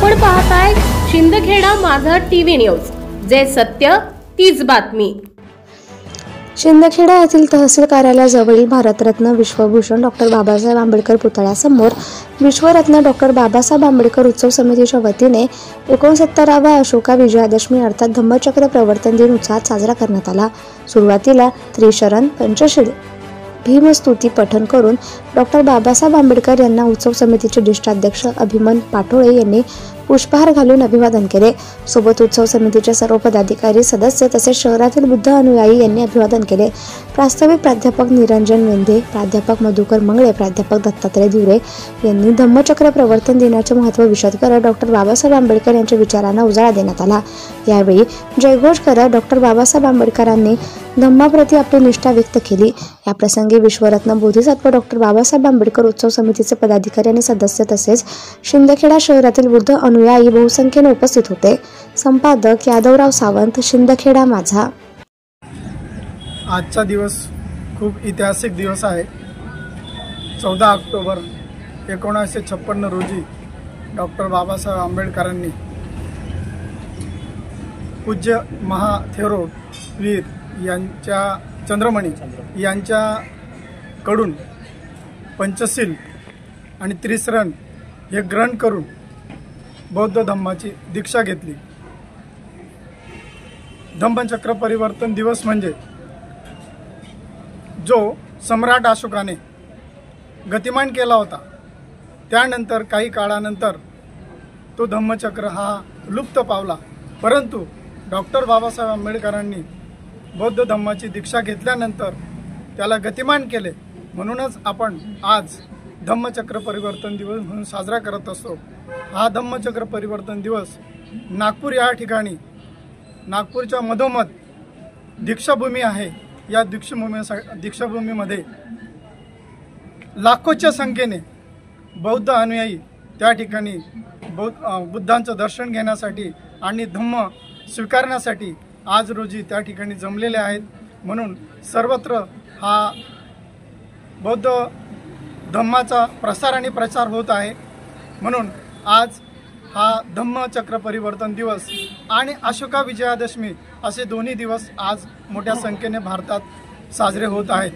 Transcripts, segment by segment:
आपण पाहताय शिंदखेडा माझा टीव्ही न्यूज, जे सत्य तीच बातमी। शिंदखेडा येथील तहसील कार्यालयाजवळील भारतरत्न विश्वभूषण डॉक्टर बाबासाहेब आंबेडकर पुतळ्यासमोर विश्वरत्न डॉक्टर बाबासाहेब आंबेडकर उत्सव समितीच्या वतीने 69वा अशोका विजयादशमी अर्थात धम्मचक्र प्रवर्तन दिन उत्साहात साजरा करण्यात आला। सुरुवातीला त्रिशरण पंचशील भीमस्तुती पठण करून डॉक्टर बाबासाहेब आंबेडकर यांना उत्सव समितीचे ज्येष्ठ अध्यक्ष अभिमन पाटोळे यांनी पुष्पहार घालून अभिवादन केले। सोबत उत्सव समितीचे सर्व पदाधिकारी सदस्य तसेच शहरातील बुद्ध अनुयायी यांनी अभिवादन केले। प्रास्ताविक प्राध्यापक निरंजन वेंदे, प्राध्यापक मधुकर मंगळे, प्राध्यापक दत्तात्रय दिवरे यांनी धम्मचक्र प्रवर्तन दिनाचे महत्त्व विशद करत डॉक्टर बाबासाहेब आंबेडकर यांच्या विचारांना उजाळा देण्यात आला। यावेळी जयघोष करत डॉक्टर बाबासाहेब आंबेडकरांनी धम्माप्रती आपली निष्ठा व्यक्त केली। या प्रसंगी विश्वरत्न बोधिसत्व डॉक्टर बाबासाहेब आंबेडकर उत्सव समितीचे पदाधिकारी आणि सदस्य तसेच शिंदखेडा शहरातील बुद्ध अनुयायी बहुसंख्येने उपस्थित होते। संपादक यादवराव सावंत, शिंदखेडा माझा। आजचा दिवस खूप ऐतिहासिक दिवस आहे। 14 ऑक्टोबर 1956 रोजी डॉक्टर बाबासाहेब आंबेडकरांनी पूज्य महाथेरो वीर यांच्या चंद्रमणी यांच्याकडून पंचशील आणि त्रिशरण हे ग्रहण करून बौद्ध धम्माची दीक्षा घेतली। धम्मचक्र परिवर्तन दिवस म्हणजे जो सम्राट अशोकाने गतिमान केला होता, त्यानंतर काही काळानंतर तो धम्मचक्र हा लुप्त पावला, परंतु डॉक्टर बाबासाहेब आंबेडकरांनी बौद्ध धम्माची दीक्षा घेतल्यानंतर त्याला गतिमान केले। म्हणूनच आपण आज धम्मचक्र परिवर्तन दिवस म्हणून साजरा करत असतो। हा धम्मचक्र परिवर्तन दिवस नागपूर या ठिकाणी, नागपूरच्या मधोमध दीक्षाभूमी आहे। या दीक्षाभूमीमध्ये लाखोच्या संख्येने बौद्ध अनुयायी त्या ठिकाणी बुद्धांचं दर्शन घेण्यासाठी आणि धम्म स्वीकारण्यासाठी आज रोजी त्या ठिकाणी जमलेले आहेत। म्हणून सर्वत्र हा बौद्ध धम्माचा प्रसार आणि प्रचार होत आहे। म्हणून आज हा धम्मचक्र परिवर्तन दिवस आणि अशोका विजयादशमी असे दोन्ही दिवस आज मोठ्या संख्येने भारतात साजरे होत आहेत।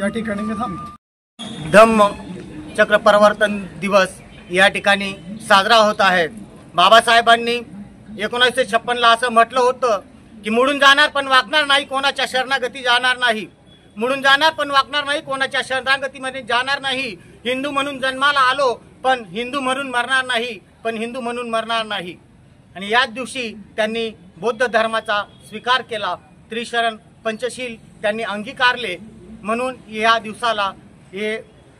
या ठिकाणी मी थांबतो। धम्मचक्र परिवर्तन दिवस या ठिकाणी साजरा होत आहे। बाबासाहेबांनी 1956ला असं म्हटलं होतं की मुडून जाणार पण वागणार नाही, कोणाच्या शरणागती जाणार नाही। मुडून जाणार पण वागणार नाही, कोणाच्या शरणागतीमध्ये जाणार नाही। हिंदू म्हणून जन्माला आलो पण हिंदू म्हणून मरणार नाही, पण हिंदू म्हणून मरणार नाही। आणि याच दिवशी त्यांनी बौद्ध धर्माचा स्वीकार केला। त्रिशरण पंचशील त्यांनी अंगीकारले, म्हणून या दिवसाला हे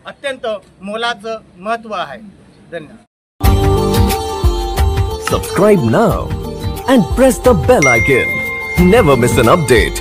अत्यंत मोलाचं महत्त्व आहे। धन्यवाद। Subscribe now and press the bell icon. Never miss an update.